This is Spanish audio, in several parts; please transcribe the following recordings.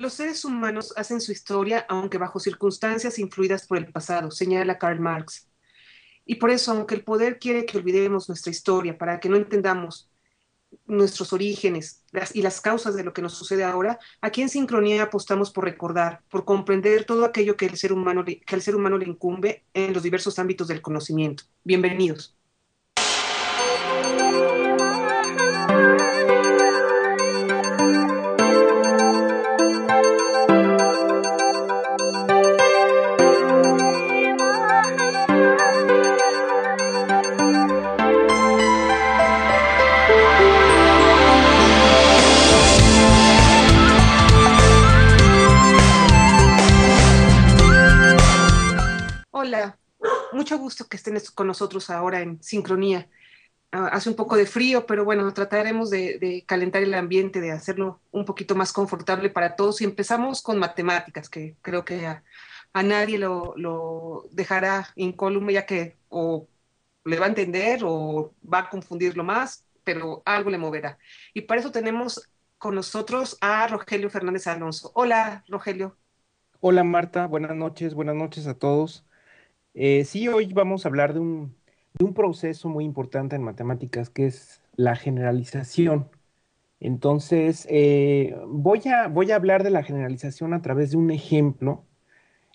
los seres humanos hacen su historia, aunque bajo circunstancias influidas por el pasado, señala Karl Marx. Y por eso, aunque el poder quiere que olvidemos nuestra historia, para que no entendamos nuestros orígenes y las causas de lo que nos sucede ahora, aquí en Sincronía apostamos por recordar, por comprender todo aquello que, que al ser humano le incumbe en los diversos ámbitos del conocimiento. Bienvenidos. Hola, mucho gusto que estén con nosotros ahora en Sincronía. Hace un poco de frío, pero bueno, trataremos de calentar el ambiente, de hacerlo un poquito más confortable para todos. Y empezamos con matemáticas, que creo que a nadie lo dejará incólume, ya que o le va a entender o va a confundirlo más, pero algo le moverá. Y para eso tenemos con nosotros a Rogelio Fernández Alonso. Hola, Rogelio. Hola Marta, buenas noches a todos. Sí, hoy vamos a hablar de un proceso muy importante en matemáticas que es la generalización. Entonces, voy a hablar de la generalización a través de un ejemplo.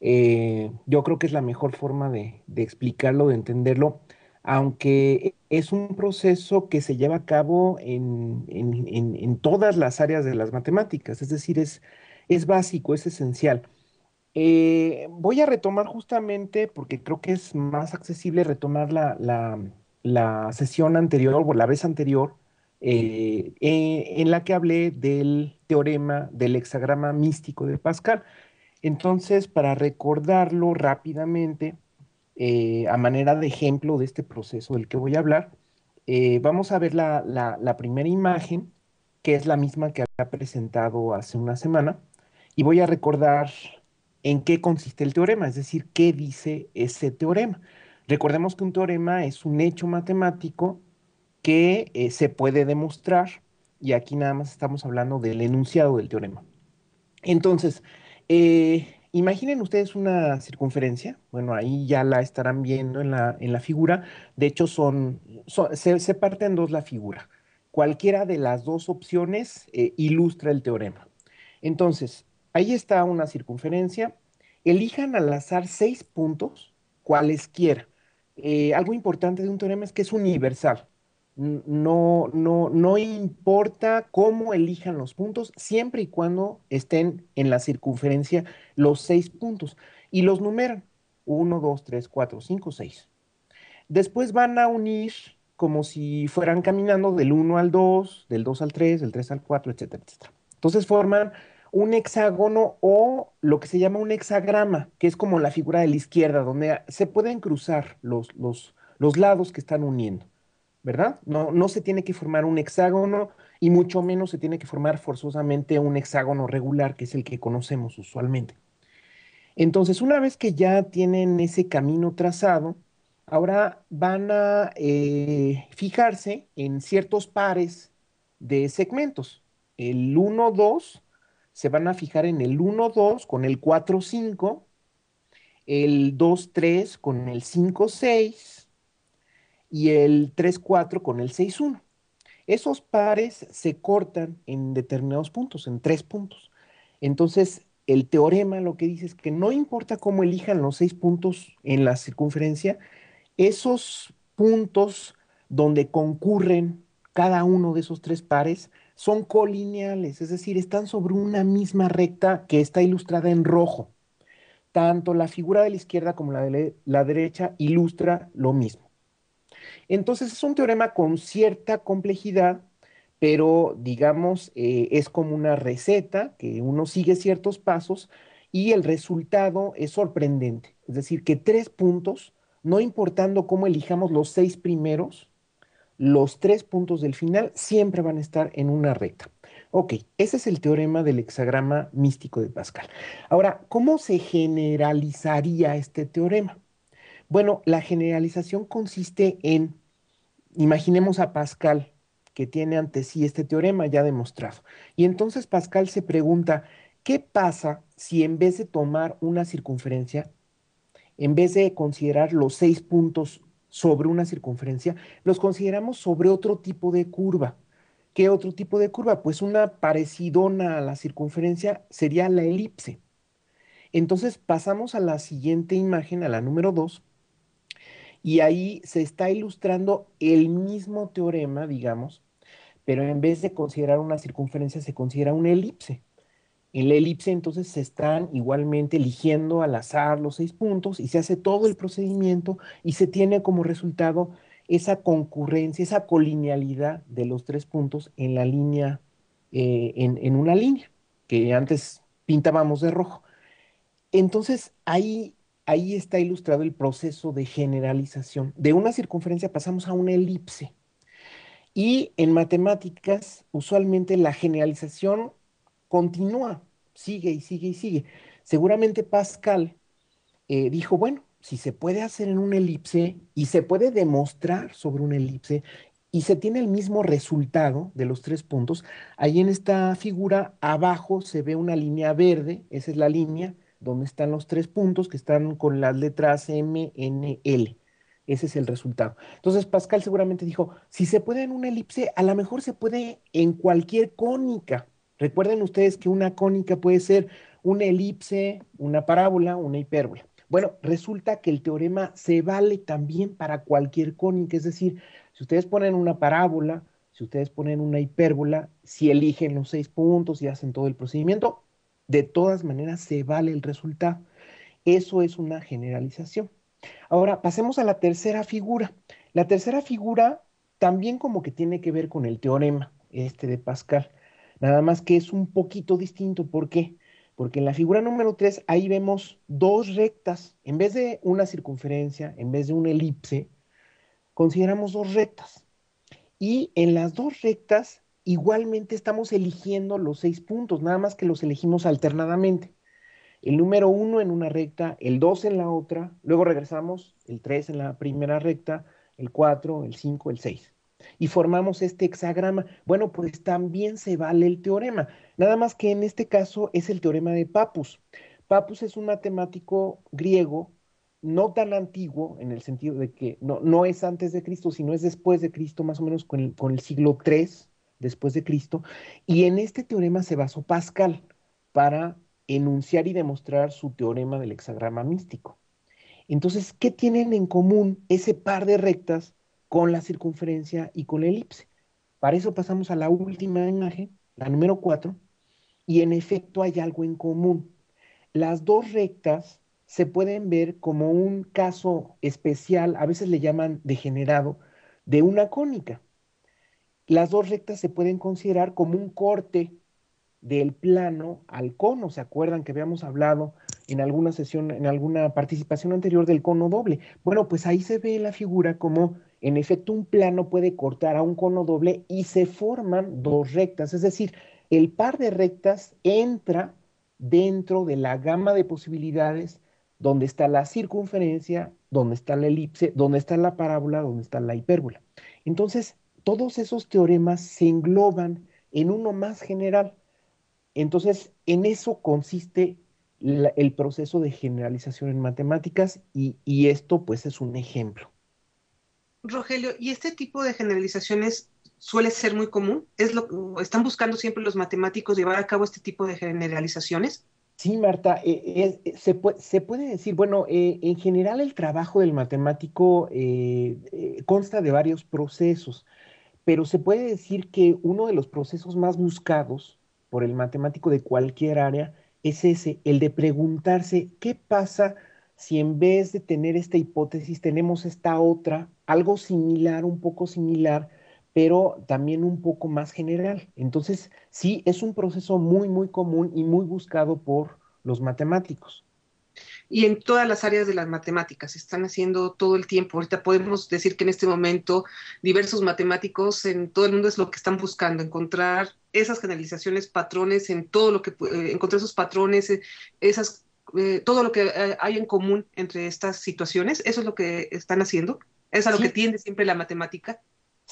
Yo creo que es la mejor forma de explicarlo, de entenderlo, aunque es un proceso que se lleva a cabo en todas las áreas de las matemáticas, es decir, es básico, es esencial. Voy a retomar justamente, porque creo que es más accesible retomar la sesión anterior o la vez anterior, en la que hablé del teorema del hexagrama místico de Pascal. Entonces, para recordarlo rápidamente, a manera de ejemplo de este proceso del que voy a hablar, vamos a ver la primera imagen, que es la misma que había presentado hace una semana, y voy a recordar en qué consiste el teorema, es decir, qué dice ese teorema. Recordemos que un teorema es un hecho matemático que se puede demostrar, y aquí nada más estamos hablando del enunciado del teorema. Entonces, imaginen ustedes una circunferencia. Bueno, ahí ya la estarán viendo en la figura. De hecho, se parte en dos la figura. Cualquiera de las dos opciones ilustra el teorema. Entonces, ahí está una circunferencia. Elijan al azar 6 puntos, cualesquiera. Algo importante de un teorema es que es universal. No importa cómo elijan los puntos, siempre y cuando estén en la circunferencia los 6 puntos. Y los numeran: 1, 2, 3, 4, 5, 6. Después van a unir como si fueran caminando del 1 al 2, del 2 al 3, del 3 al 4, etcétera, etcétera. Entonces forman un hexágono o lo que se llama un hexagrama, que es como la figura de la izquierda, donde se pueden cruzar los lados que están uniendo. ¿Verdad? No se tiene que formar un hexágono y mucho menos se tiene que formar forzosamente un hexágono regular, que es el que conocemos usualmente. Entonces, una vez que ya tienen ese camino trazado, ahora van a fijarse en ciertos pares de segmentos. El 1, 2, se van a fijar en el 1, 2 con el 4, 5, el 2, 3 con el 5, 6 y el 3, 4 con el 6, 1. Esos pares se cortan en determinados puntos, en 3 puntos. Entonces, el teorema lo que dice es que no importa cómo elijan los 6 puntos en la circunferencia, esos puntos donde concurren cada uno de esos 3 pares son colineales, es decir, están sobre una misma recta que está ilustrada en rojo. Tanto la figura de la izquierda como la de la derecha ilustra lo mismo. Entonces es un teorema con cierta complejidad, pero digamos, es como una receta que uno sigue ciertos pasos y el resultado es sorprendente. Es decir, que 3 puntos, no importando cómo elijamos los 6 primeros, los 3 puntos del final siempre van a estar en una recta. Ok, ese es el teorema del hexagrama místico de Pascal. Ahora, ¿cómo se generalizaría este teorema? Bueno, la generalización consiste en: imaginemos a Pascal, que tiene ante sí este teorema ya demostrado. Y entonces Pascal se pregunta, ¿Qué pasa si en vez de tomar una circunferencia, en vez de considerar los 6 puntos sobre una circunferencia, los consideramos sobre otro tipo de curva? ¿Qué otro tipo de curva? Pues una parecidona a la circunferencia sería la elipse. Entonces pasamos a la siguiente imagen, a la número 2, y ahí se está ilustrando el mismo teorema, digamos, pero en vez de considerar una circunferencia, se considera una elipse. En la elipse entonces se están igualmente eligiendo al azar los 6 puntos y se hace todo el procedimiento y se tiene como resultado esa concurrencia, esa colinealidad de los 3 puntos en la línea, en una línea que antes pintábamos de rojo. Entonces ahí está ilustrado el proceso de generalización. De una circunferencia pasamos a una elipse. Y en matemáticas, usualmente la generalización continúa, sigue y sigue y sigue. Seguramente Pascal dijo, bueno, si se puede hacer en una elipse y se puede demostrar sobre una elipse y se tiene el mismo resultado de los 3 puntos, ahí en esta figura abajo se ve una línea verde, esa es la línea donde están los 3 puntos que están con las letras M, N, L. Ese es el resultado. Entonces Pascal seguramente dijo, si se puede en una elipse, a lo mejor se puede en cualquier cónica. Recuerden ustedes que una cónica puede ser una elipse, una parábola, una hipérbola. Bueno, resulta que el teorema se vale también para cualquier cónica, es decir, si ustedes ponen una parábola, si ustedes ponen una hipérbola, si eligen los 6 puntos y hacen todo el procedimiento, de todas maneras se vale el resultado. Eso es una generalización. Ahora, pasemos a la tercera figura. La tercera figura también como que tiene que ver con el teorema este de Pascal, nada más que es un poquito distinto. ¿Por qué? Porque en la figura número 3 ahí vemos dos rectas. En vez de una circunferencia, en vez de una elipse, consideramos dos rectas. Y en las dos rectas igualmente estamos eligiendo los 6 puntos, nada más que los elegimos alternadamente. El número 1 en una recta, el 2 en la otra, luego regresamos, el 3 en la primera recta, el 4, el 5, el 6. Y formamos este hexagrama. Bueno, pues también se vale el teorema. Nada más que en este caso es el teorema de Pappus. Pappus es un matemático griego no tan antiguo en el sentido de que no es antes de Cristo, sino es después de Cristo, más o menos con el siglo III después de Cristo. Y en este teorema se basó Pascal para enunciar y demostrar su teorema del hexagrama místico. Entonces, ¿qué tienen en común ese par de rectas con la circunferencia y con la elipse? Para eso pasamos a la última imagen, la número 4, y en efecto hay algo en común. Las dos rectas se pueden ver como un caso especial, a veces le llaman degenerado, de una cónica. Las dos rectas se pueden considerar como un corte del plano al cono. ¿Se acuerdan que habíamos hablado en alguna sesión, en alguna participación anterior del cono doble? Bueno, pues ahí se ve la figura como en efecto un plano puede cortar a un cono doble y se forman dos rectas. Es decir, el par de rectas entra dentro de la gama de posibilidades donde está la circunferencia, donde está la elipse, donde está la parábola, donde está la hipérbola. Entonces, todos esos teoremas se engloban en uno más general. Entonces, en eso consiste el proceso de generalización en matemáticas y esto pues es un ejemplo. Rogelio, ¿y este tipo de generalizaciones suele ser muy común? ¿Están buscando siempre los matemáticos llevar a cabo este tipo de generalizaciones? Sí, Marta, se puede decir, bueno, en general el trabajo del matemático consta de varios procesos, pero se puede decir que uno de los procesos más buscados por el matemático de cualquier área es ese, el de preguntarse qué pasa si en vez de tener esta hipótesis tenemos esta otra, algo similar, un poco similar, pero también un poco más general. Entonces, sí, es un proceso muy, muy común y muy buscado por los matemáticos. Y en todas las áreas de las matemáticas, se están haciendo todo el tiempo. Ahorita podemos decir que en este momento diversos matemáticos en todo el mundo es lo que están buscando, encontrar esas generalizaciones, patrones en todo lo que, encontrar esos patrones, esas, todo lo que hay en común entre estas situaciones. Eso es lo que están haciendo. Es a lo que Sí, tiende siempre la matemática.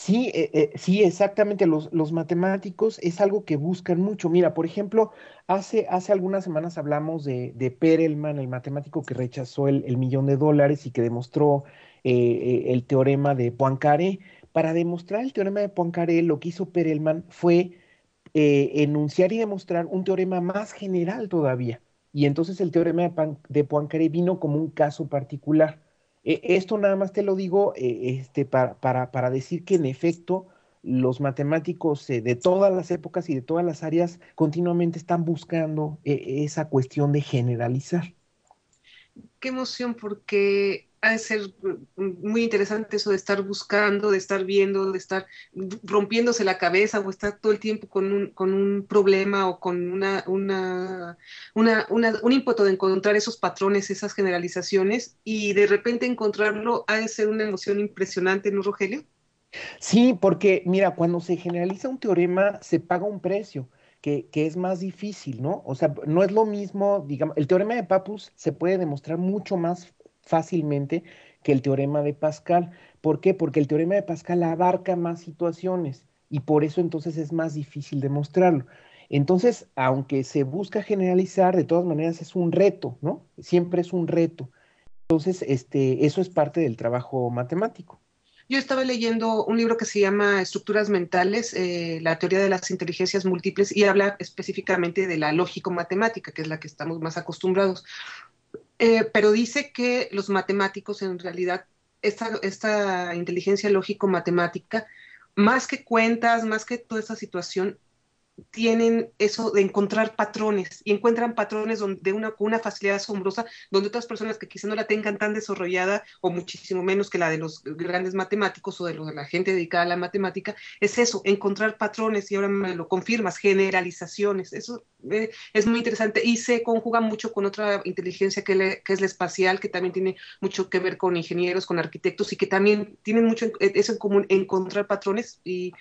Sí, sí, exactamente. Los matemáticos es algo que buscan mucho. Mira, por ejemplo, hace algunas semanas hablamos de Perelman, el matemático que rechazó el $1.000.000 y que demostró el teorema de Poincaré. Para demostrar el teorema de Poincaré, lo que hizo Perelman fue enunciar y demostrar un teorema más general todavía. Y entonces el teorema de Poincaré vino como un caso particular. Esto nada más te lo digo para decir que en efecto los matemáticos de todas las épocas y de todas las áreas continuamente están buscando esa cuestión de generalizar. Qué emoción, porque ha de ser muy interesante eso de estar buscando, de estar viendo, de estar rompiéndose la cabeza o estar todo el tiempo con un problema o con un ímpetu de encontrar esos patrones, esas generalizaciones y de repente encontrarlo ha de ser una emoción impresionante, ¿no, Rogelio? Sí, porque mira, cuando se generaliza un teorema se paga un precio que es más difícil, ¿no? O sea, no es lo mismo, digamos, el teorema de Pappus se puede demostrar mucho más fácilmente que el teorema de Pascal. ¿Por qué? Porque el teorema de Pascal abarca más situaciones y por eso entonces es más difícil demostrarlo. Entonces, aunque se busca generalizar, de todas maneras es un reto, ¿no? Siempre es un reto. Entonces, eso es parte del trabajo matemático. Yo estaba leyendo un libro que se llama Estructuras Mentales, la teoría de las inteligencias múltiples, y habla específicamente de la lógico-matemática, que es la que estamos más acostumbrados. Pero dice que los matemáticos, en realidad, esta inteligencia lógico-matemática, más que cuentas, más que toda esta situación, tienen eso de encontrar patrones y encuentran patrones donde con una facilidad asombrosa, donde otras personas que quizá no la tengan tan desarrollada o muchísimo menos que la de los grandes matemáticos o de la gente dedicada a la matemática, es eso, encontrar patrones y ahora me lo confirmas, generalizaciones. Eso es muy interesante y se conjuga mucho con otra inteligencia que es la espacial, que también tiene mucho que ver con ingenieros, con arquitectos y que también tienen mucho eso en común, encontrar patrones y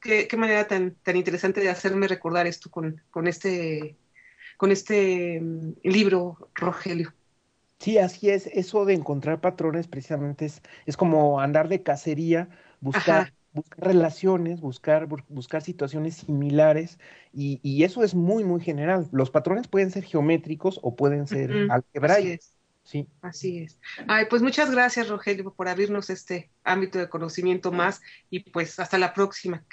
qué manera tan interesante de hacerme recordar esto con este libro, Rogelio. Sí, así es. Eso de encontrar patrones precisamente es como andar de cacería, Ajá. buscar relaciones, buscar situaciones similares y eso es muy, muy general. Los patrones pueden ser geométricos o pueden ser Así algebraicos. es, Sí, así es. Ay, pues muchas gracias, Rogelio, por abrirnos este ámbito de conocimiento más y pues hasta la próxima.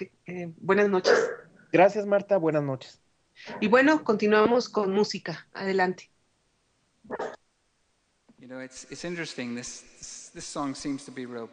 Buenas noches. gracias, Marta. Buenas noches. Y bueno, continuamos con música. Adelante. You know, it's interesting. This song seems to be real